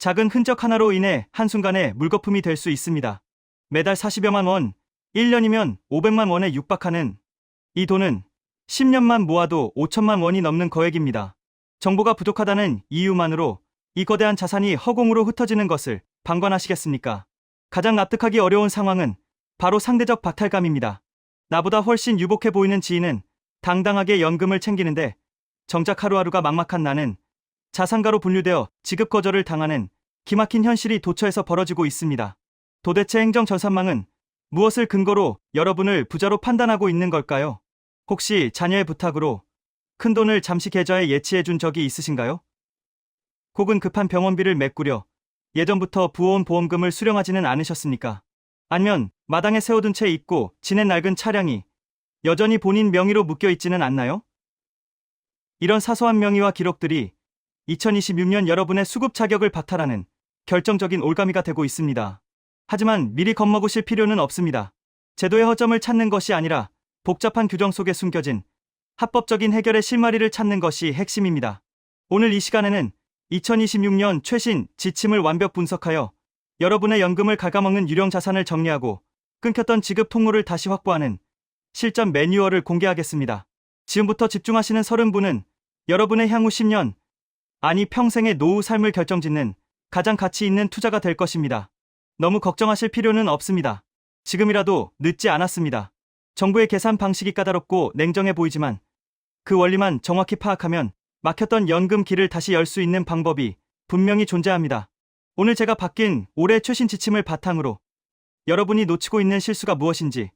작은 흔적 하나로 인해 한순간에 물거품이 될 수 있습니다. 매달 40여만 원, 1년이면 500만 원에 육박하는 이 돈은 10년만 모아도 5천만 원이 넘는 거액입니다. 정보가 부족하다는 이유만으로 이 거대한 자산이 허공으로 흩어지는 것을 방관하시겠습니까? 가장 납득하기 어려운 상황은 바로 상대적 박탈감입니다. 나보다 훨씬 유복해 보이는 지인은 당당하게 연금을 챙기는데 정작 하루하루가 막막한 나는 자산가로 분류되어 지급 거절을 당하는 기막힌 현실이 도처에서 벌어지고 있습니다. 도대체 행정전산망은 무엇을 근거로 여러분을 부자로 판단하고 있는 걸까요? 혹시 자녀의 부탁으로 큰돈을 잠시 계좌에 예치해 준 적이 있으신가요? 혹은 급한 병원비를 메꾸려 예전부터 부어온 보험금을 수령하지는 않으셨습니까? 아니면 마당에 세워둔 채 있고 지낸 낡은 차량이 여전히 본인 명의로 묶여있지는 않나요? 이런 사소한 명의와 기록들이 2026년 여러분의 수급 자격을 박탈하는 결정적인 올가미가 되고 있습니다. 하지만 미리 겁먹으실 필요는 없습니다. 제도의 허점을 찾는 것이 아니라 복잡한 규정 속에 숨겨진 합법적인 해결의 실마리를 찾는 것이 핵심입니다. 오늘 이 시간에는 2026년 최신 지침을 완벽 분석하여 여러분의 연금을 갉아먹는 유령 자산을 정리하고 끊겼던 지급 통로를 다시 확보하는 실전 매뉴얼을 공개하겠습니다. 지금부터 집중하시는 30분은 여러분의 향후 10년, 아니 평생의 노후 삶을 결정짓는 가장 가치 있는 투자가 될 것입니다. 너무 걱정하실 필요는 없습니다. 지금이라도 늦지 않았습니다. 정부의 계산 방식이 까다롭고 냉정해 보이지만 그 원리만 정확히 파악하면 막혔던 연금 길을 다시 열 수 있는 방법이 분명히 존재합니다. 오늘 제가 바뀐 올해 최신 지침을 바탕으로 여러분이 놓치고 있는 실수가 무엇인지,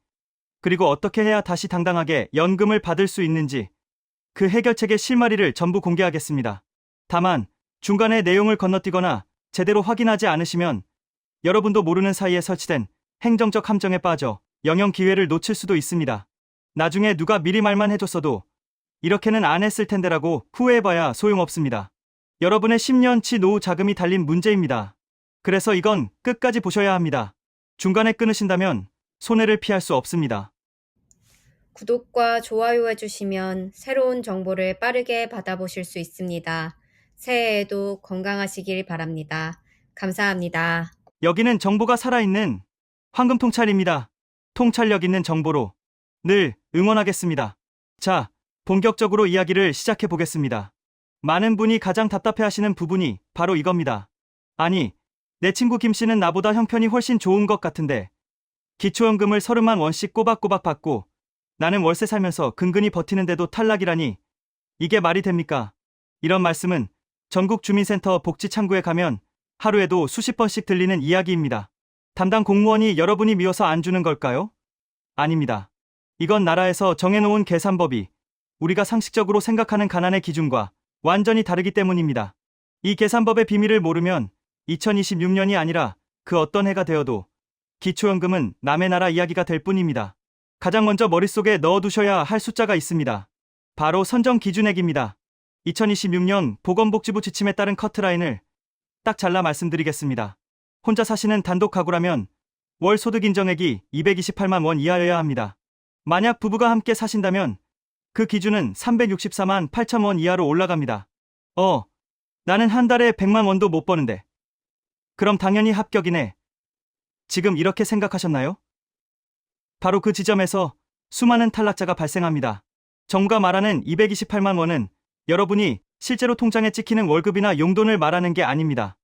그리고 어떻게 해야 다시 당당하게 연금을 받을 수 있는지 그 해결책의 실마리를 전부 공개하겠습니다. 다만 중간에 내용을 건너뛰거나 제대로 확인하지 않으시면 여러분도 모르는 사이에 설치된 행정적 함정에 빠져 영영 기회를 놓칠 수도 있습니다. 나중에 누가 미리 말만 해줬어도 이렇게는 안 했을 텐데라고 후회해봐야 소용없습니다. 여러분의 10년치 노후 자금이 달린 문제입니다. 그래서 이건 끝까지 보셔야 합니다. 중간에 끊으신다면 손해를 피할 수 없습니다. 구독과 좋아요 해주시면 새로운 정보를 빠르게 받아보실 수 있습니다. 새해에도 건강하시길 바랍니다. 감사합니다. 여기는 정보가 살아있는 황금 통찰입니다. 통찰력 있는 정보로 늘 응원하겠습니다. 자, 본격적으로 이야기를 시작해 보겠습니다. 많은 분이 가장 답답해하시는 부분이 바로 이겁니다. 아니, 내 친구 김 씨는 나보다 형편이 훨씬 좋은 것 같은데 기초연금을 30만 원씩 꼬박꼬박 받고 나는 월세 살면서 근근히 버티는데도 탈락이라니 이게 말이 됩니까? 이런 말씀은 전국 주민센터 복지창구에 가면 하루에도 수십 번씩 들리는 이야기입니다. 담당 공무원이 여러분이 미워서 안 주는 걸까요? 아닙니다. 이건 나라에서 정해놓은 계산법이 우리가 상식적으로 생각하는 가난의 기준과 완전히 다르기 때문입니다. 이 계산법의 비밀을 모르면 2026년이 아니라 그 어떤 해가 되어도 기초연금은 남의 나라 이야기가 될 뿐입니다. 가장 먼저 머릿속에 넣어두셔야 할 숫자가 있습니다. 바로 선정 기준액입니다. 2026년 보건복지부 지침에 따른 커트라인을 딱 잘라 말씀드리겠습니다. 혼자 사시는 단독 가구라면 월 소득 인정액이 228만 원 이하여야 합니다. 만약 부부가 함께 사신다면 그 기준은 364만 8천 원 이하로 올라갑니다. 나는 한 달에 100만 원도 못 버는데. 그럼 당연히 합격이네. 지금 이렇게 생각하셨나요? 바로 그 지점에서 수많은 탈락자가 발생합니다. 정부가 말하는 228만 원은 여러분이 실제로 통장에 찍히는 월급이나 용돈을 말하는 게 아닙니다.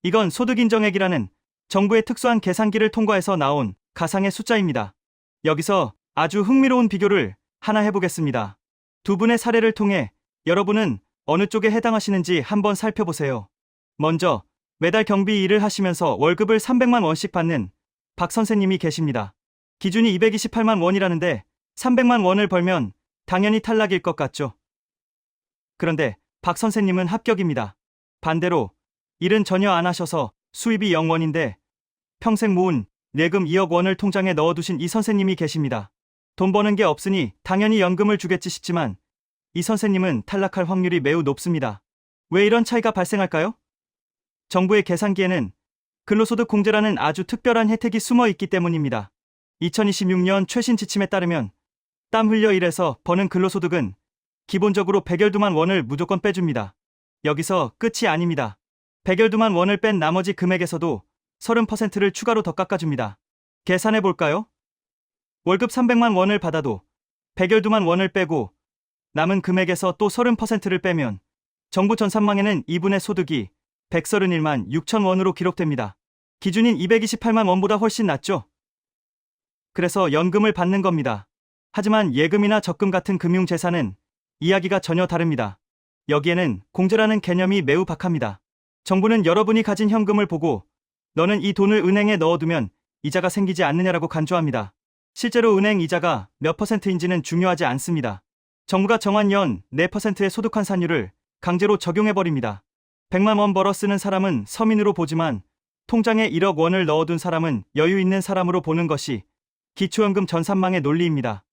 이건 소득인정액이라는 정부의 특수한 계산기를 통과해서 나온 가상의 숫자입니다. 여기서 아주 흥미로운 비교를 하나 해보겠습니다. 두 분의 사례를 통해 여러분은 어느 쪽에 해당하시는지 한번 살펴보세요. 먼저 매달 경비 일을 하시면서 월급을 300만 원씩 받는 박 선생님이 계십니다. 기준이 228만 원이라는데 300만 원을 벌면 당연히 탈락일 것 같죠? 그런데 박 선생님은 합격입니다. 반대로 일은 전혀 안 하셔서 수입이 0원인데 평생 모은 예금 2억 원을 통장에 넣어두신 이 선생님이 계십니다. 돈 버는 게 없으니 당연히 연금을 주겠지 싶지만 이 선생님은 탈락할 확률이 매우 높습니다. 왜 이런 차이가 발생할까요? 정부의 계산기에는 근로소득 공제라는 아주 특별한 혜택이 숨어 있기 때문입니다. 2026년 최신 지침에 따르면 땀 흘려 일해서 버는 근로소득은 기본적으로 112만 원을 무조건 빼줍니다. 여기서 끝이 아닙니다. 112만 원을 뺀 나머지 금액에서도 30%를 추가로 더 깎아줍니다. 계산해 볼까요? 월급 300만 원을 받아도 112만 원을 빼고 남은 금액에서 또 30%를 빼면 정부 전산망에는 이분의 소득이 131만 6천 원으로 기록됩니다. 기준인 228만 원보다 훨씬 낮죠? 그래서 연금을 받는 겁니다. 하지만 예금이나 적금 같은 금융재산은 이야기가 전혀 다릅니다. 여기에는 공제라는 개념이 매우 박합니다. 정부는 여러분이 가진 현금을 보고 너는 이 돈을 은행에 넣어두면 이자가 생기지 않느냐라고 간주합니다. 실제로 은행 이자가 몇 %인지는 중요하지 않습니다. 정부가 정한 연 4%의 소득 환산율을 강제로 적용해버립니다. 100만 원 벌어 쓰는 사람은 서민으로 보지만 통장에 1억 원을 넣어둔 사람은 여유 있는 사람으로 보는 것이 기초연금 전산망의 논리입니다.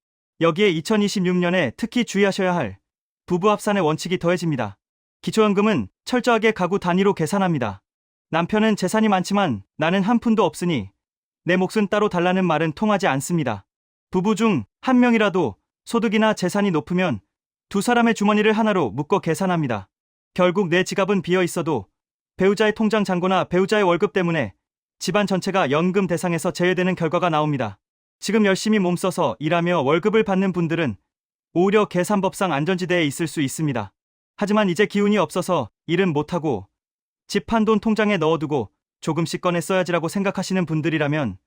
여기에 2026년에 특히 주의하셔야 할 부부 합산의 원칙이 더해집니다. 기초연금은 철저하게 가구 단위로 계산합니다. 남편은 재산이 많지만 나는 한 푼도 없으니 내 몫은 따로 달라는 말은 통하지 않습니다. 부부 중 한 명이라도 소득이나 재산이 높으면 두 사람의 주머니를 하나로 묶어 계산합니다. 결국 내 지갑은 비어 있어도 배우자의 통장 잔고나 배우자의 월급 때문에 집안 전체가 연금 대상에서 제외되는 결과가 나옵니다. 지금 열심히 몸써서 일하며 월급을 받는 분들은 오히려 계산법상 안전지대에 있을 수 있습니다. 하지만 이제 기운이 없어서 일은 못하고 집 한 돈 통장에 넣어두고 조금씩 꺼내 써야지라고 생각하시는 분들이라면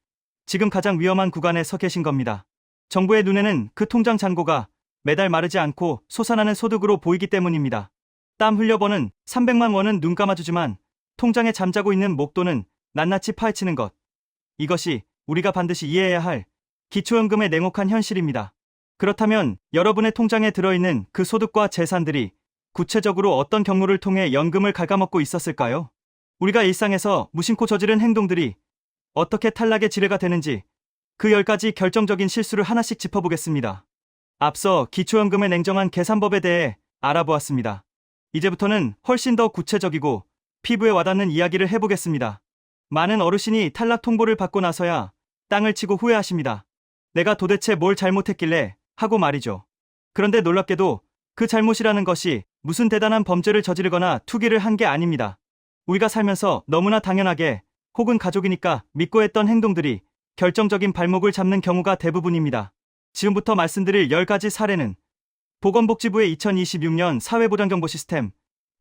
지금 가장 위험한 구간에 서 계신 겁니다. 정부의 눈에는 그 통장 잔고가 매달 마르지 않고 솟아나는 소득으로 보이기 때문입니다. 땀 흘려버는 300만 원은 눈 감아주지만 통장에 잠자고 있는 목돈은 낱낱이 파헤치는 것. 이것이 우리가 반드시 이해해야 할 기초연금의 냉혹한 현실입니다. 그렇다면 여러분의 통장에 들어있는 그 소득과 재산들이 구체적으로 어떤 경로를 통해 연금을 갉아먹고 있었을까요? 우리가 일상에서 무심코 저지른 행동들이 어떻게 탈락의 지뢰가 되는지 그 10가지 결정적인 실수를 하나씩 짚어보겠습니다. 앞서 기초연금의 냉정한 계산법에 대해 알아보았습니다. 이제부터는 훨씬 더 구체적이고 피부에 와닿는 이야기를 해보겠습니다. 많은 어르신이 탈락 통보를 받고 나서야 땅을 치고 후회하십니다. 내가 도대체 뭘 잘못했길래 하고 말이죠. 그런데 놀랍게도 그 잘못이라는 것이 무슨 대단한 범죄를 저지르거나 투기를 한 게 아닙니다. 우리가 살면서 너무나 당연하게 혹은 가족이니까 믿고 했던 행동들이 결정적인 발목을 잡는 경우가 대부분입니다. 지금부터 말씀드릴 10가지 사례는 보건복지부의 2026년 사회보장정보 시스템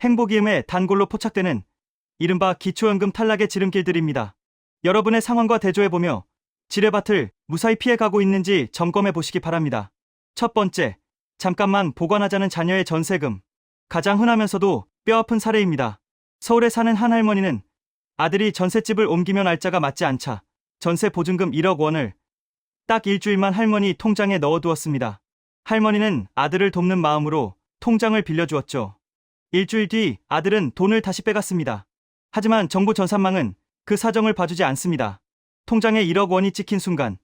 행복이음의 단골로 포착되는 이른바 기초연금 탈락의 지름길들입니다. 여러분의 상황과 대조해보며 지뢰밭을 무사히 피해가고 있는지 점검해 보시기 바랍니다. 첫 번째, 잠깐만 보관하자는 자녀의 전세금. 가장 흔하면서도 뼈아픈 사례입니다. 서울에 사는 한 할머니는 아들이 전셋집을 옮기면 날짜가 맞지 않자 전세 보증금 1억 원을 딱 일주일만 할머니 통장에 넣어두었습니다. 할머니는 아들을 돕는 마음으로 통장을 빌려주었죠. 일주일 뒤 아들은 돈을 다시 빼갔습니다. 하지만 정부 전산망은 그 사정을 봐주지 않습니다. 통장에 1억 원이 찍힌 순간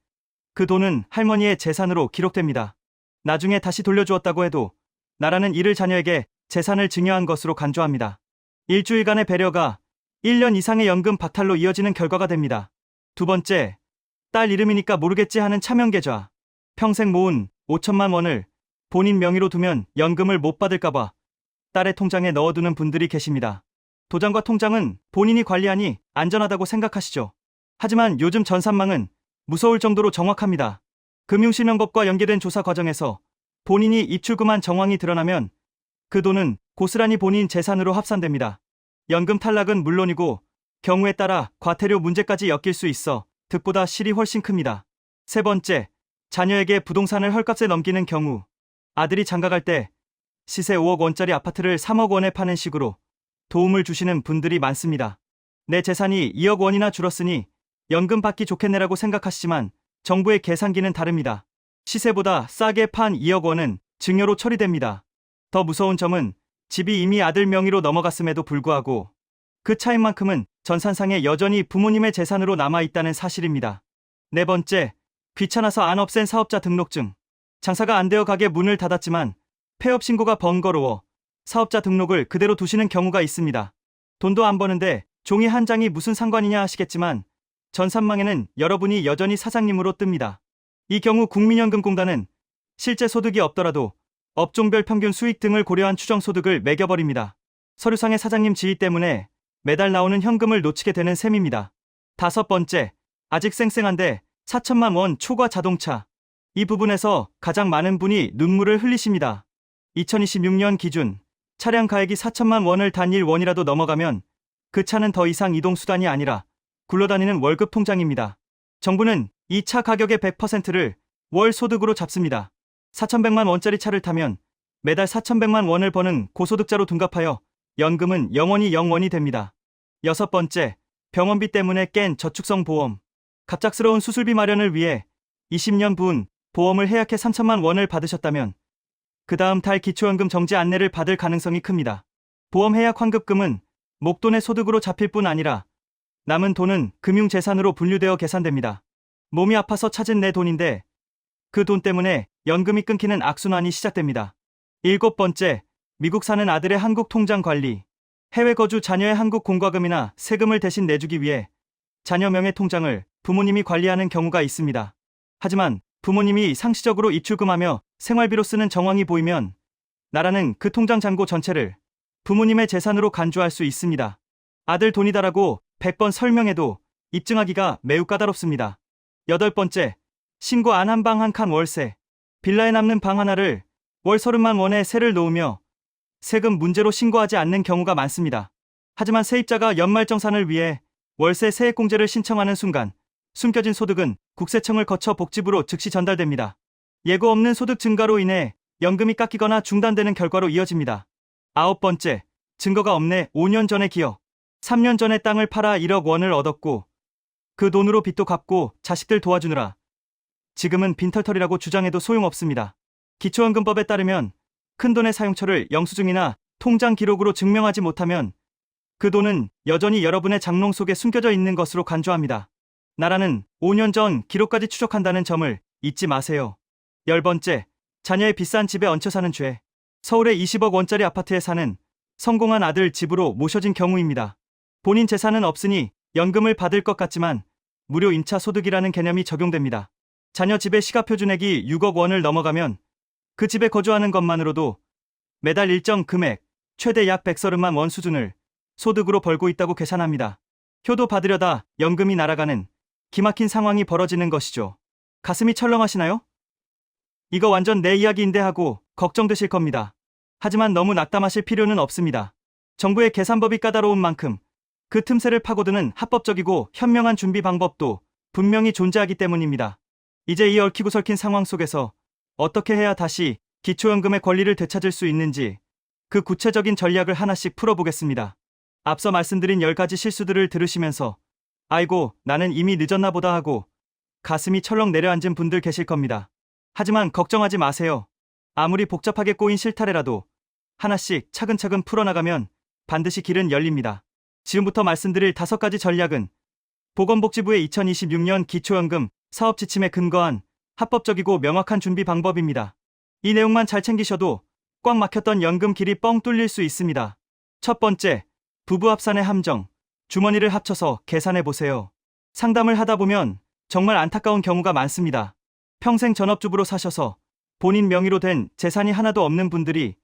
그 돈은 할머니의 재산으로 기록됩니다. 나중에 다시 돌려주었다고 해도 나라는 이를 자녀에게 재산을 증여한 것으로 간주합니다. 일주일간의 배려가 1년 이상의 연금 박탈로 이어지는 결과가 됩니다. 두 번째, 딸 이름이니까 모르겠지 하는 차명계좌. 평생 모은 5천만 원을 본인 명의로 두면 연금을 못 받을까봐 딸의 통장에 넣어두는 분들이 계십니다. 도장과 통장은 본인이 관리하니 안전하다고 생각하시죠. 하지만 요즘 전산망은 무서울 정도로 정확합니다. 금융실명법과 연계된 조사 과정에서 본인이 입출금한 정황이 드러나면 그 돈은 고스란히 본인 재산으로 합산됩니다. 연금 탈락은 물론이고 경우에 따라 과태료 문제까지 엮일 수 있어 득보다 실이 훨씬 큽니다. 세 번째, 자녀에게 부동산을 헐값에 넘기는 경우. 아들이 장가갈 때 시세 5억 원짜리 아파트를 3억 원에 파는 식으로 도움을 주시는 분들이 많습니다. 내 재산이 2억 원이나 줄었으니 연금 받기 좋겠네라고 생각하시지만 정부의 계산기는 다릅니다. 시세보다 싸게 판 2억 원은 증여로 처리됩니다. 더 무서운 점은 집이 이미 아들 명의로 넘어갔음에도 불구하고 그 차임만큼은 전산상에 여전히 부모님의 재산으로 남아있다는 사실입니다. 네 번째, 귀찮아서 안 없앤 사업자 등록증. 장사가 안 되어 가게 문을 닫았지만 폐업 신고가 번거로워 사업자 등록을 그대로 두시는 경우가 있습니다. 돈도 안 버는데 종이 한 장이 무슨 상관이냐 하시겠지만 전산망에는 여러분이 여전히 사장님으로 뜹니다. 이 경우 국민연금공단은 실제 소득이 없더라도 업종별 평균 수익 등을 고려한 추정소득을 매겨버립니다. 서류상의 사장님 지위 때문에 매달 나오는 현금을 놓치게 되는 셈입니다. 다섯 번째, 아직 쌩쌩한데 4천만 원 초과 자동차. 이 부분에서 가장 많은 분이 눈물을 흘리십니다. 2026년 기준 차량 가액이 4천만 원을 단일 원이라도 넘어가면 그 차는 더 이상 이동수단이 아니라 굴러다니는 월급 통장입니다. 정부는 이 차 가격의 100%를 월 소득으로 잡습니다. 4,100만 원짜리 차를 타면 매달 4,100만 원을 버는 고소득자로 둔갑하여 연금은 영원히 0원이 됩니다. 여섯 번째, 병원비 때문에 깬 저축성 보험. 갑작스러운 수술비 마련을 위해 20년 분 보험을 해약해 3천만 원을 받으셨다면 그 다음 달 기초연금 정지 안내를 받을 가능성이 큽니다. 보험 해약 환급금은 목돈의 소득으로 잡힐 뿐 아니라 남은 돈은 금융재산으로 분류되어 계산됩니다. 몸이 아파서 찾은 내 돈인데 그 돈 때문에 연금이 끊기는 악순환이 시작됩니다. 일곱 번째, 미국 사는 아들의 한국 통장 관리. 해외 거주 자녀의 한국 공과금이나 세금을 대신 내주기 위해 자녀 명의 통장을 부모님이 관리하는 경우가 있습니다. 하지만 부모님이 상시적으로 입출금하며 생활비로 쓰는 정황이 보이면 나라는 그 통장 잔고 전체를 부모님의 재산으로 간주할 수 있습니다. 아들 돈이다라고 100번 설명해도 입증하기가 매우 까다롭습니다. 여덟 번째, 신고 안 한 방 한 칸 월세. 빌라에 남는 방 하나를 월 30만 원의 세를 놓으며 세금 문제로 신고하지 않는 경우가 많습니다. 하지만 세입자가 연말정산을 위해 월세 세액공제를 신청하는 순간 숨겨진 소득은 국세청을 거쳐 복지부로 즉시 전달됩니다. 예고 없는 소득 증가로 인해 연금이 깎이거나 중단되는 결과로 이어집니다. 아홉 번째, 증거가 없네. 5년 전의 기억. 3년 전에 땅을 팔아 1억 원을 얻었고 그 돈으로 빚도 갚고 자식들 도와주느라 지금은 빈털털이라고 주장해도 소용없습니다. 기초연금법에 따르면 큰돈의 사용처를 영수증이나 통장 기록으로 증명하지 못하면 그 돈은 여전히 여러분의 장롱 속에 숨겨져 있는 것으로 간주합니다. 나라는 5년 전 기록까지 추적한다는 점을 잊지 마세요. 열 번째, 자녀의 비싼 집에 얹혀 사는 죄. 서울의 20억 원짜리 아파트에 사는 성공한 아들 집으로 모셔진 경우입니다. 본인 재산은 없으니 연금을 받을 것 같지만 무료 임차 소득이라는 개념이 적용됩니다. 자녀 집의 시가표준액이 6억 원을 넘어가면 그 집에 거주하는 것만으로도 매달 일정 금액, 최대 약 130만 원 수준을 소득으로 벌고 있다고 계산합니다. 효도 받으려다 연금이 날아가는 기막힌 상황이 벌어지는 것이죠. 가슴이 철렁하시나요? 이거 완전 내 이야기인데 하고 걱정되실 겁니다. 하지만 너무 낙담하실 필요는 없습니다. 정부의 계산법이 까다로운 만큼 그 틈새를 파고드는 합법적이고 현명한 준비 방법도 분명히 존재하기 때문입니다. 이제 이 얽히고 설킨 상황 속에서 어떻게 해야 다시 기초연금의 권리를 되찾을 수 있는지 그 구체적인 전략을 하나씩 풀어보겠습니다. 앞서 말씀드린 10가지 실수들을 들으시면서 아이고 나는 이미 늦었나 보다 하고 가슴이 철렁 내려앉은 분들 계실 겁니다. 하지만 걱정하지 마세요. 아무리 복잡하게 꼬인 실타래라도 하나씩 차근차근 풀어나가면 반드시 길은 열립니다. 지금부터 말씀드릴 5가지 전략은 보건복지부의 2026년 기초연금 사업 지침에 근거한 합법적이고 명확한 준비 방법입니다. 이 내용만 잘 챙기셔도 꽉 막혔던 연금 길이 뻥 뚫릴 수 있습니다. 첫 번째, 부부 합산의 함정. 주머니를 합쳐서 계산해 보세요. 상담을 하다 보면 정말 안타까운 경우가 많습니다. 평생 전업주부로 사셔서 본인 명의로 된 재산이 하나도 없는 분들이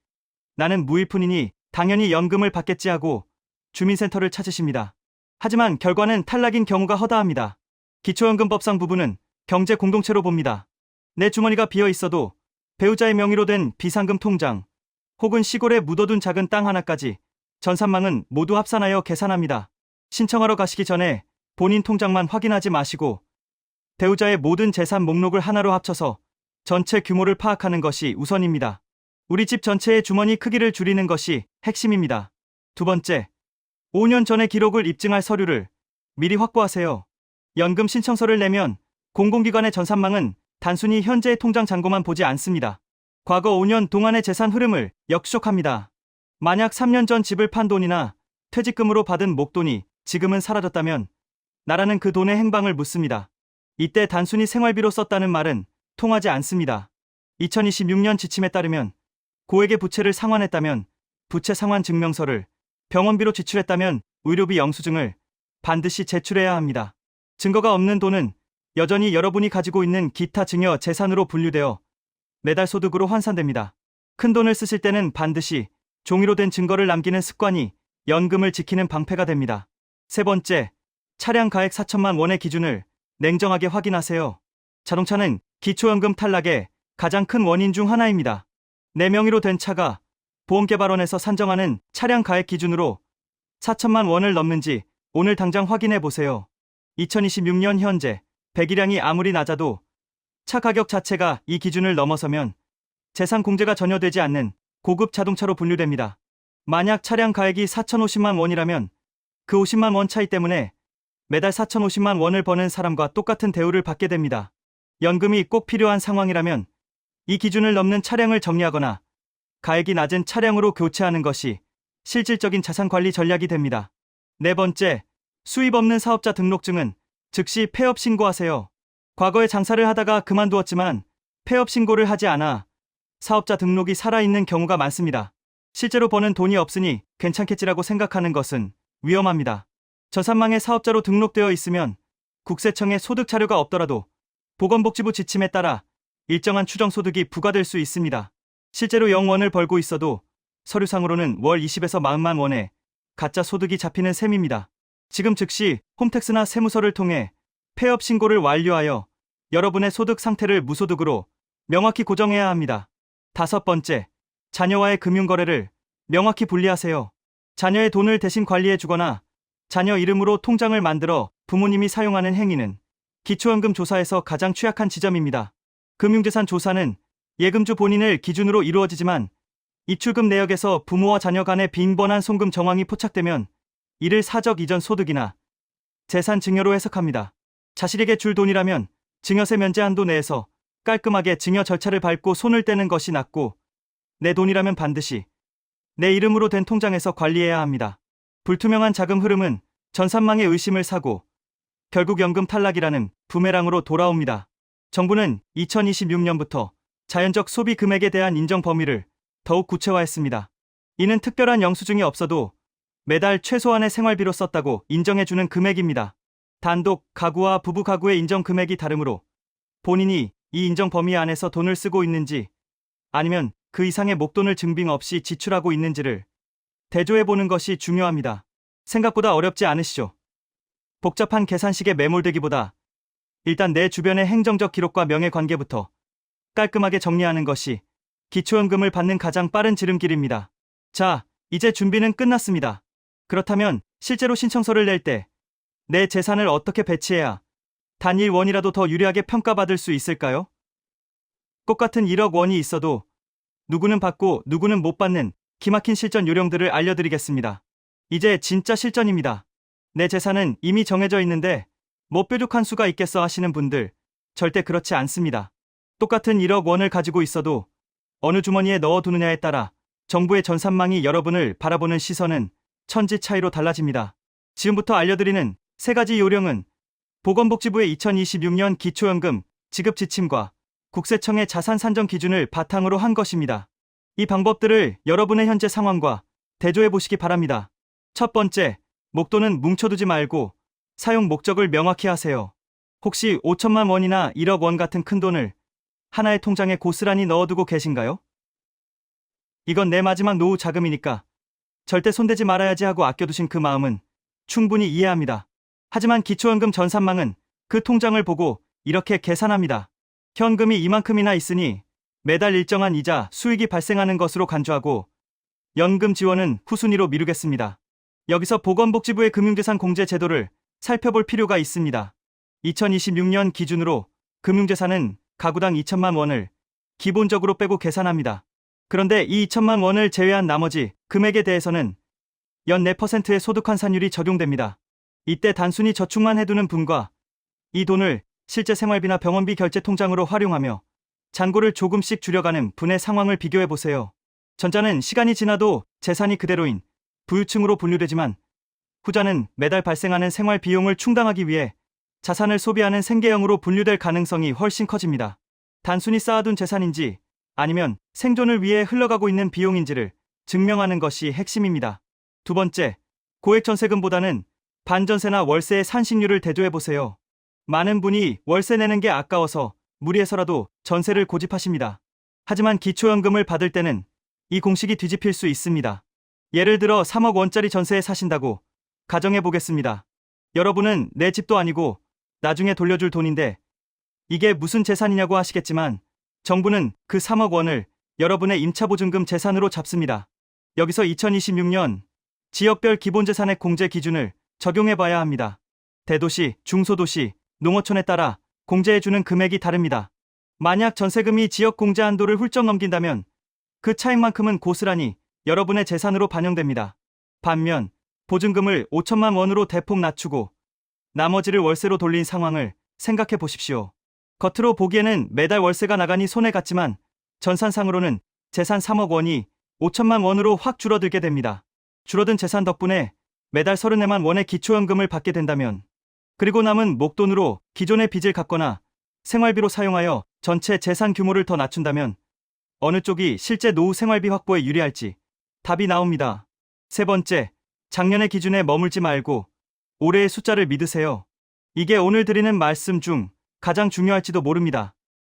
나는 무일푼이니 당연히 연금을 받겠지 하고 주민센터를 찾으십니다. 하지만 결과는 탈락인 경우가 허다합니다. 기초연금법상 부부는 경제 공동체로 봅니다. 내 주머니가 비어 있어도 배우자의 명의로 된 비상금 통장 혹은 시골에 묻어둔 작은 땅 하나까지 전산망은 모두 합산하여 계산합니다. 신청하러 가시기 전에 본인 통장만 확인하지 마시고 배우자의 모든 재산 목록을 하나로 합쳐서 전체 규모를 파악하는 것이 우선입니다. 우리 집 전체의 주머니 크기를 줄이는 것이 핵심입니다. 두 번째, 5년 전의 기록을 입증할 서류를 미리 확보하세요. 연금 신청서를 내면 공공기관의 전산망은 단순히 현재의 통장 잔고만 보지 않습니다. 과거 5년 동안의 재산 흐름을 역추적합니다. 만약 3년 전 집을 판 돈이나 퇴직금으로 받은 목돈이 지금은 사라졌다면 나라는 그 돈의 행방을 묻습니다. 이때 단순히 생활비로 썼다는 말은 통하지 않습니다. 2026년 지침에 따르면 고액의 부채를 상환했다면 부채 상환 증명서를, 병원비로 지출했다면 의료비 영수증을 반드시 제출해야 합니다. 증거가 없는 돈은 여전히 여러분이 가지고 있는 기타 증여 재산으로 분류되어 매달 소득으로 환산됩니다. 큰 돈을 쓰실 때는 반드시 종이로 된 증거를 남기는 습관이 연금을 지키는 방패가 됩니다. 세 번째, 차량 가액 4천만 원의 기준을 냉정하게 확인하세요. 자동차는 기초연금 탈락의 가장 큰 원인 중 하나입니다. 내 명의로 된 차가 보험개발원에서 산정하는 차량 가액 기준으로 4천만 원을 넘는지 오늘 당장 확인해 보세요. 2026년 현재 배기량이 아무리 낮아도 차 가격 자체가 이 기준을 넘어서면 재산 공제가 전혀 되지 않는 고급 자동차로 분류됩니다. 만약 차량 가액이 4,050만 원이라면 그 50만 원 차이 때문에 매달 4,050만 원을 버는 사람과 똑같은 대우를 받게 됩니다. 연금이 꼭 필요한 상황이라면 이 기준을 넘는 차량을 정리하거나 가액이 낮은 차량으로 교체하는 것이 실질적인 자산관리 전략이 됩니다. 네 번째, 수입 없는 사업자 등록증은 즉시 폐업 신고하세요. 과거에 장사를 하다가 그만두었지만 폐업 신고를 하지 않아 사업자 등록이 살아있는 경우가 많습니다. 실제로 버는 돈이 없으니 괜찮겠지라고 생각하는 것은 위험합니다. 전산망에 사업자로 등록되어 있으면 국세청에 소득 자료가 없더라도 보건복지부 지침에 따라 일정한 추정 소득이 부과될 수 있습니다. 실제로 0원을 벌고 있어도 서류상으로는 월 20에서 40만 원의 가짜 소득이 잡히는 셈입니다. 지금 즉시 홈택스나 세무서를 통해 폐업 신고를 완료하여 여러분의 소득 상태를 무소득으로 명확히 고정해야 합니다. 다섯 번째, 자녀와의 금융거래를 명확히 분리하세요. 자녀의 돈을 대신 관리해 주거나 자녀 이름으로 통장을 만들어 부모님이 사용하는 행위는 기초연금 조사에서 가장 취약한 지점입니다. 금융재산 조사는 예금주 본인을 기준으로 이루어지지만 입출금 내역에서 부모와 자녀 간의 빈번한 송금 정황이 포착되면 이를 사적 이전 소득이나 재산 증여로 해석합니다. 자신에게 줄 돈이라면 증여세 면제 한도 내에서 깔끔하게 증여 절차를 밟고 손을 떼는 것이 낫고 내 돈이라면 반드시 내 이름으로 된 통장에서 관리해야 합니다. 불투명한 자금 흐름은 전산망의 의심을 사고 결국 연금 탈락이라는 부메랑으로 돌아옵니다. 정부는 2026년부터 자연적 소비 금액에 대한 인정 범위를 더욱 구체화했습니다. 이는 특별한 영수증이 없어도 매달 최소한의 생활비로 썼다고 인정해주는 금액입니다. 단독 가구와 부부 가구의 인정 금액이 다르므로 본인이 이 인정 범위 안에서 돈을 쓰고 있는지 아니면 그 이상의 목돈을 증빙 없이 지출하고 있는지를 대조해보는 것이 중요합니다. 생각보다 어렵지 않으시죠? 복잡한 계산식에 매몰되기보다 일단 내 주변의 행정적 기록과 명예관계부터 깔끔하게 정리하는 것이 기초연금을 받는 가장 빠른 지름길입니다. 자, 이제 준비는 끝났습니다. 그렇다면 실제로 신청서를 낼 때 내 재산을 어떻게 배치해야 단일 원이라도 더 유리하게 평가받을 수 있을까요? 똑같은 1억 원이 있어도 누구는 받고 누구는 못 받는 기막힌 실전 요령들을 알려드리겠습니다. 이제 진짜 실전입니다. 내 재산은 이미 정해져 있는데 뭐 뾰족한 수가 있겠어 하시는 분들 절대 그렇지 않습니다. 똑같은 1억 원을 가지고 있어도 어느 주머니에 넣어두느냐에 따라 정부의 전산망이 여러분을 바라보는 시선은 천지 차이로 달라집니다. 지금부터 알려드리는 세 가지 요령은 보건복지부의 2026년 기초연금 지급 지침과 국세청의 자산 산정 기준을 바탕으로 한 것입니다. 이 방법들을 여러분의 현재 상황과 대조해 보시기 바랍니다. 첫 번째, 목돈은 뭉쳐두지 말고 사용 목적을 명확히 하세요. 혹시 5천만 원이나 1억 원 같은 큰 돈을 하나의 통장에 고스란히 넣어두고 계신가요? 이건 내 마지막 노후 자금이니까 절대 손대지 말아야지 하고 아껴두신 그 마음은 충분히 이해합니다. 하지만 기초연금 전산망은 그 통장을 보고 이렇게 계산합니다. 현금이 이만큼이나 있으니 매달 일정한 이자 수익이 발생하는 것으로 간주하고 연금 지원은 후순위로 미루겠습니다. 여기서 보건복지부의 금융재산 공제 제도를 살펴볼 필요가 있습니다. 2026년 기준으로 금융재산은 가구당 2천만 원을 기본적으로 빼고 계산합니다. 그런데 이 2천만 원을 제외한 나머지 금액에 대해서는 연 4%의 소득 환산율이 적용됩니다. 이때 단순히 저축만 해두는 분과 이 돈을 실제 생활비나 병원비 결제 통장으로 활용하며 잔고를 조금씩 줄여가는 분의 상황을 비교해보세요. 전자는 시간이 지나도 재산이 그대로인 부유층으로 분류되지만 후자는 매달 발생하는 생활 비용을 충당하기 위해 자산을 소비하는 생계형으로 분류될 가능성이 훨씬 커집니다. 단순히 쌓아둔 재산인지 아니면 생존을 위해 흘러가고 있는 비용인지를 증명하는 것이 핵심입니다. 두 번째, 고액 전세금보다는 반전세나 월세의 산식률을 대조해보세요. 많은 분이 월세 내는 게 아까워서 무리해서라도 전세를 고집하십니다. 하지만 기초연금을 받을 때는 이 공식이 뒤집힐 수 있습니다. 예를 들어 3억 원짜리 전세에 사신다고 가정해 보겠습니다. 여러분은 내 집도 아니고 나중에 돌려줄 돈인데 이게 무슨 재산이냐고 하시겠지만 정부는 그 3억 원을 여러분의 임차보증금 재산으로 잡습니다. 여기서 2026년 지역별 기본재산액 공제 기준을 적용해 봐야 합니다. 대도시, 중소도시, 농어촌에 따라 공제해주는 금액이 다릅니다. 만약 전세금이 지역 공제 한도를 훌쩍 넘긴다면 그 차익만큼은 고스란히 여러분의 재산으로 반영됩니다. 반면 보증금을 5천만 원으로 대폭 낮추고 나머지를 월세로 돌린 상황을 생각해 보십시오. 겉으로 보기에는 매달 월세가 나가니 손해 같지만 전산상으로는 재산 3억 원이 5천만 원으로 확 줄어들게 됩니다. 줄어든 재산 덕분에 매달 34만 원의 기초연금을 받게 된다면 그리고 남은 목돈으로 기존의 빚을 갚거나 생활비로 사용하여 전체 재산 규모를 더 낮춘다면 어느 쪽이 실제 노후 생활비 확보에 유리할지 답이 나옵니다. 세 번째, 작년의 기준에 머물지 말고 올해의 숫자를 믿으세요. 이게 오늘 드리는 말씀 중 가장 중요할지도 모릅니다.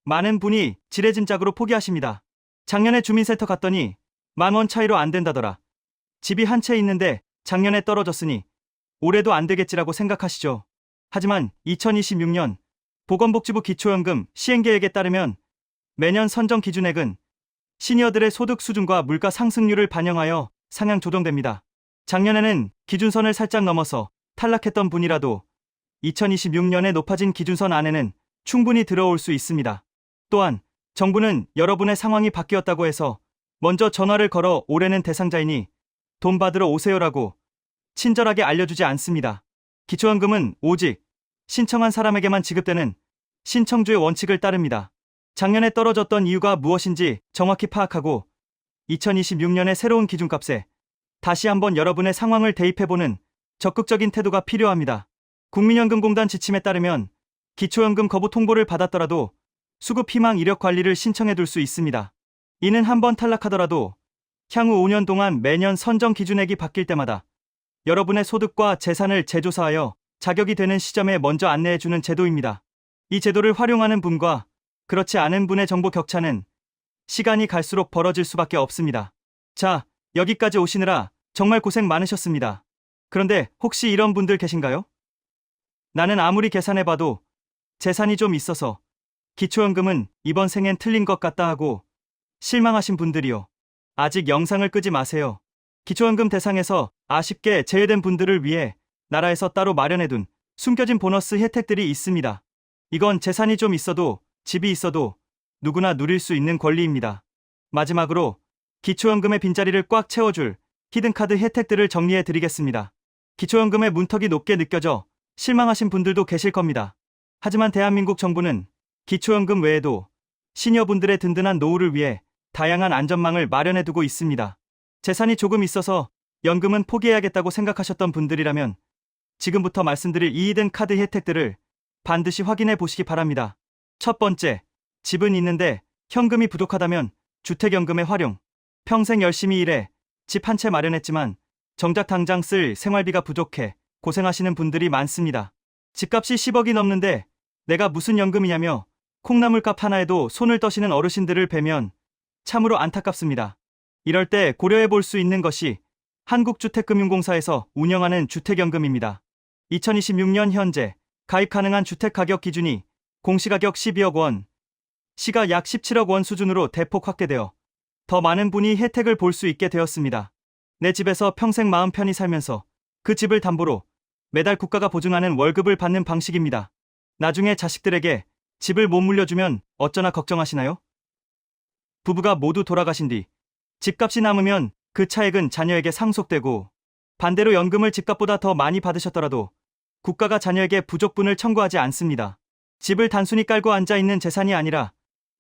많은 분이 지레짐작으로 포기하십니다. 작년에 주민센터 갔더니 10,000원 차이로 안 된다더라. 집이 한 채 있는데 작년에 떨어졌으니 올해도 안 되겠지라고 생각하시죠. 하지만 2026년 보건복지부 기초연금 시행계획에 따르면 매년 선정 기준액은 시니어들의 소득 수준과 물가 상승률을 반영하여 상향 조정됩니다. 작년에는 기준선을 살짝 넘어서 탈락했던 분이라도 2026년에 높아진 기준선 안에는 충분히 들어올 수 있습니다. 또한 정부는 여러분의 상황이 바뀌었다고 해서 먼저 전화를 걸어 올해는 대상자이니 돈 받으러 오세요라고 친절하게 알려주지 않습니다. 기초연금은 오직 신청한 사람에게만 지급되는 신청주의 원칙을 따릅니다. 작년에 떨어졌던 이유가 무엇인지 정확히 파악하고 2026년의 새로운 기준값에 다시 한번 여러분의 상황을 대입해보는 적극적인 태도가 필요합니다. 국민연금공단 지침에 따르면 기초연금 거부 통보를 받았더라도 수급 희망 이력 관리를 신청해둘 수 있습니다. 이는 한번 탈락하더라도 향후 5년 동안 매년 선정 기준액이 바뀔 때마다 여러분의 소득과 재산을 재조사하여 자격이 되는 시점에 먼저 안내해주는 제도입니다. 이 제도를 활용하는 분과 그렇지 않은 분의 정보 격차는 시간이 갈수록 벌어질 수밖에 없습니다. 자, 여기까지 오시느라 정말 고생 많으셨습니다. 그런데 혹시 이런 분들 계신가요? 나는 아무리 계산해봐도 재산이 좀 있어서 기초연금은 이번 생엔 틀린 것 같다 하고 실망하신 분들이요. 아직 영상을 끄지 마세요. 기초연금 대상에서 아쉽게 제외된 분들을 위해 나라에서 따로 마련해둔 숨겨진 보너스 혜택들이 있습니다. 이건 재산이 좀 있어도 집이 있어도 누구나 누릴 수 있는 권리입니다. 마지막으로 기초연금의 빈자리를 꽉 채워줄 히든카드 혜택들을 정리해 드리겠습니다. 기초연금의 문턱이 높게 느껴져 실망하신 분들도 계실 겁니다. 하지만 대한민국 정부는 기초연금 외에도 시니어분들의 든든한 노후를 위해 다양한 안전망을 마련해두고 있습니다. 재산이 조금 있어서 연금은 포기해야겠다고 생각하셨던 분들이라면 지금부터 말씀드릴 이 히든카드 혜택들을 반드시 확인해 보시기 바랍니다. 첫 번째, 집은 있는데 현금이 부족하다면 주택연금의 활용. 평생 열심히 일해 집 한 채 마련했지만 정작 당장 쓸 생활비가 부족해 고생하시는 분들이 많습니다. 집값이 10억이 넘는데 내가 무슨 연금이냐며 콩나물값 하나에도 손을 떠시는 어르신들을 뵈면 참으로 안타깝습니다. 이럴 때 고려해 볼 수 있는 것이 한국주택금융공사에서 운영하는 주택연금입니다. 2026년 현재 가입 가능한 주택가격 기준이 공시가격 12억 원, 시가 약 17억 원 수준으로 대폭 확대되어 더 많은 분이 혜택을 볼 수 있게 되었습니다. 내 집에서 평생 마음 편히 살면서 그 집을 담보로 매달 국가가 보증하는 월급을 받는 방식입니다. 나중에 자식들에게 집을 못 물려주면 어쩌나 걱정하시나요? 부부가 모두 돌아가신 뒤 집값이 남으면 그 차액은 자녀에게 상속되고 반대로 연금을 집값보다 더 많이 받으셨더라도 국가가 자녀에게 부족분을 청구하지 않습니다. 집을 단순히 깔고 앉아있는 재산이 아니라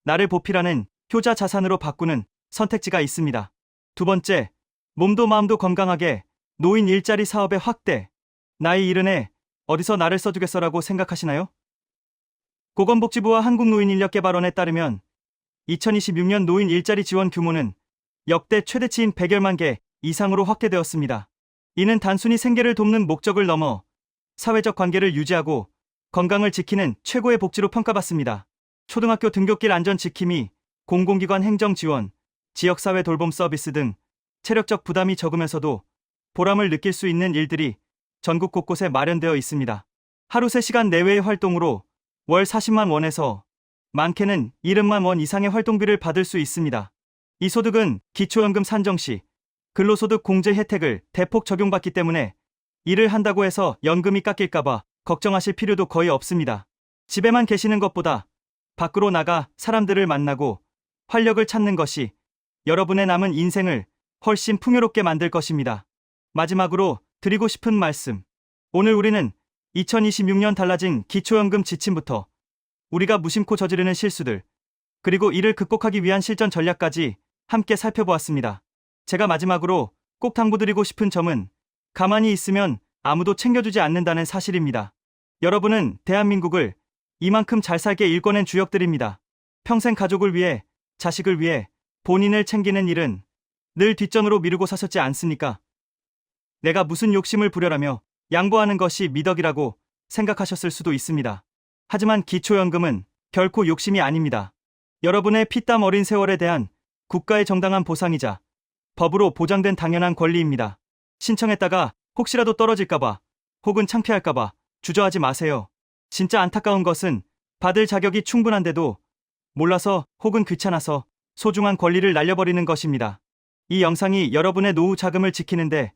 나를 보필하는 효자 자산으로 바꾸는 선택지가 있습니다. 두 번째, 몸도 마음도 건강하게 노인 일자리 사업의 확대. 나이 이른에 어디서 나를 써주겠어라고 생각하시나요? 보건복지부와 한국노인인력개발원에 따르면 2026년 노인 일자리 지원 규모는 역대 최대치인 100여만 개 이상으로 확대되었습니다. 이는 단순히 생계를 돕는 목적을 넘어 사회적 관계를 유지하고 건강을 지키는 최고의 복지로 평가받습니다. 초등학교 등굣길 안전 지킴이, 공공기관 행정 지원, 지역사회 돌봄 서비스 등 체력적 부담이 적으면서도 보람을 느낄 수 있는 일들이 전국 곳곳에 마련되어 있습니다. 하루 3시간 내외의 활동으로 월 40만 원에서 많게는 70만 원 이상의 활동비를 받을 수 있습니다. 이 소득은 기초연금 산정 시 근로소득 공제 혜택을 대폭 적용받기 때문에 일을 한다고 해서 연금이 깎일까봐 걱정하실 필요도 거의 없습니다. 집에만 계시는 것보다 밖으로 나가 사람들을 만나고 활력을 찾는 것이 여러분의 남은 인생을 훨씬 풍요롭게 만들 것입니다. 마지막으로 드리고 싶은 말씀. 오늘 우리는 2026년 달라진 기초연금 지침부터 우리가 무심코 저지르는 실수들, 그리고 이를 극복하기 위한 실전 전략까지 함께 살펴보았습니다. 제가 마지막으로 꼭 당부드리고 싶은 점은 가만히 있으면 아무도 챙겨주지 않는다는 사실입니다. 여러분은 대한민국을 이만큼 잘 살게 일궈낸 주역들입니다. 평생 가족을 위해, 자식을 위해 본인을 챙기는 일은 늘 뒷전으로 미루고 사셨지 않습니까? 내가 무슨 욕심을 부려라며 양보하는 것이 미덕이라고 생각하셨을 수도 있습니다. 하지만 기초연금은 결코 욕심이 아닙니다. 여러분의 피땀 어린 세월에 대한 국가의 정당한 보상이자 법으로 보장된 당연한 권리입니다. 신청했다가 혹시라도 떨어질까봐 혹은 창피할까봐 주저하지 마세요. 진짜 안타까운 것은 받을 자격이 충분한데도 몰라서 혹은 귀찮아서 소중한 권리를 날려버리는 것입니다. 이 영상이 여러분의 노후 자금을 지키는데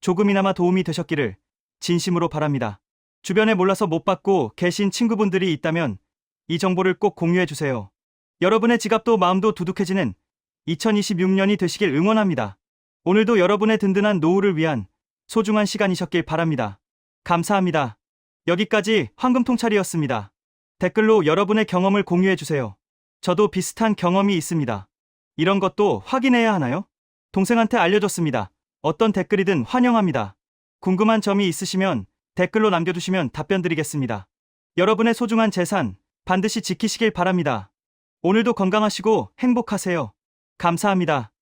조금이나마 도움이 되셨기를 진심으로 바랍니다. 주변에 몰라서 못 받고 계신 친구분들이 있다면 이 정보를 꼭 공유해주세요. 여러분의 지갑도 마음도 두둑해지는 2026년이 되시길 응원합니다. 오늘도 여러분의 든든한 노후를 위한 소중한 시간이셨길 바랍니다. 감사합니다. 여기까지 황금통찰이었습니다. 댓글로 여러분의 경험을 공유해주세요. 저도 비슷한 경험이 있습니다. 이런 것도 확인해야 하나요? 동생한테 알려줬습니다. 어떤 댓글이든 환영합니다. 궁금한 점이 있으시면 댓글로 남겨주시면 답변 드리겠습니다. 여러분의 소중한 재산 반드시 지키시길 바랍니다. 오늘도 건강하시고 행복하세요. 감사합니다.